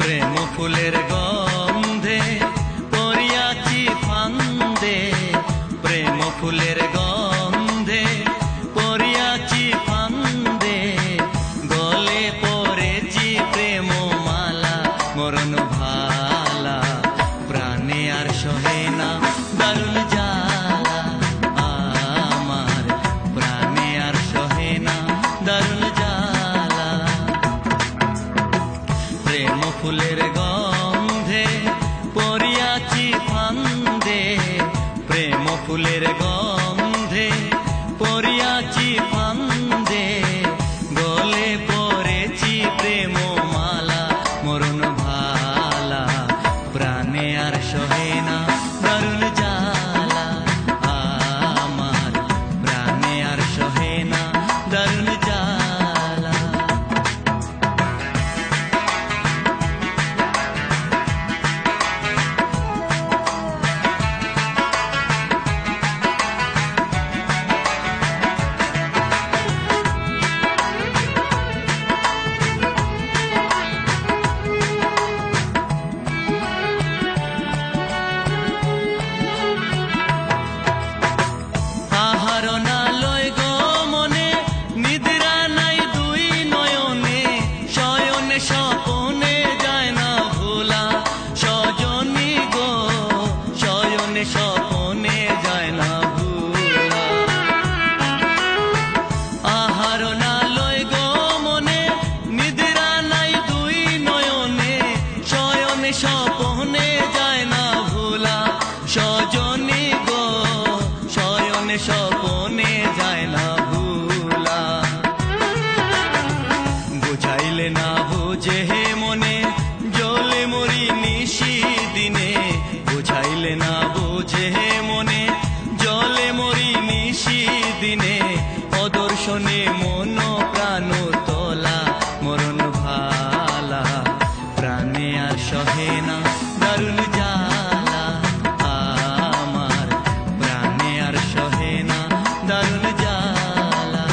প্রেম ফুলের গন্ধে পড়িয়াছি ফান্দে, প্রেম ফুলের গন্ধে পড়িয়াছি ফান্দে, গলে পড়েছি প্রেম মালা মরণ ভালা, প্রাণে আর সহে না দারুণ জ্বালা, আমার প্রাণে আর সহে না দারুণ জ্বালা। প্রেম ফুলের গন্ধে পড়িয়াছি ফান্দে, প্রেম ফুলের গন্ধে পড়িয়াছি ফান্দে, গলে পড়েছি প্রেম মালা মরণ ভালা, প্রাণে আর সহে না দারুণ জ্বালা, আমার প্রাণে আর সহে না দারুণ জ্বালা। স্বপনে যায় না ভোলা সজনী গো, শয়নে স্বপনে যায় না ভোলা, আহার না লয় গো মনে নিদ্রা নাই দুই নয়নে, শয়নে স্বপনে যায় না ভোলা সজনী গো, শয়নে স্বপনে যায় না ভোলা। বুঝাইলে না বুঝে হে মনে জ্বলে মরি নিশি দিনে, বুঝাইলে না বুঝে হে মনে জ্বলে মরি নিশি দিনে, অদর্শনে মন প্রাণ তোলা মরণ ভালা, প্রাণে আর সহে না দারুণ জ্বালা, আমার প্রাণে আর সহে না দারুণ জ্বালা।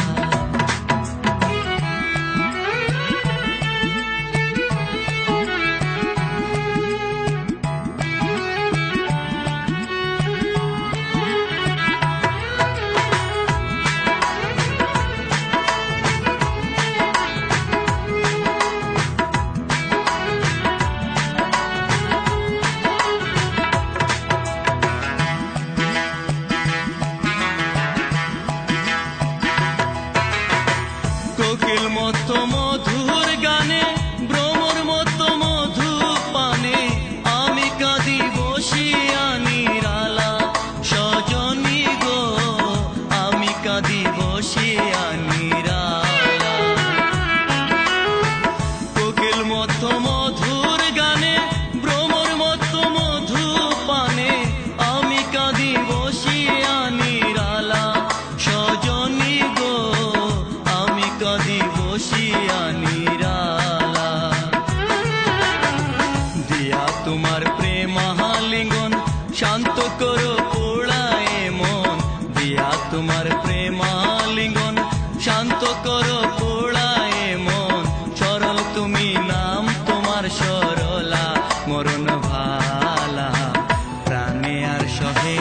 কোকিল মতো মধুর গানে ভ্রমর মতো মধু পানে, আমি কাঁদি বসিয়া নিরালা সজনী গো, আমি কাঁদি বসিয়া নিরালা। কোকিল মতো মধুর গানে ভ্রমর মতো মধু পানে, আমি কাঁদি বসিয়া নিরালা সজনী গো, আমি কাঁদি বসিয়া নিরালা। দিয়া তোমার প্রেম আলিঙ্গন শান্ত করো পোড়ায় মন, দিয়া তোমার প্রেম আলিঙ্গন শান্ত করো পোড়ায় মন, সরল তুমি নাম তোমার সরলা মরণ ভালা, প্রাণে আর সহে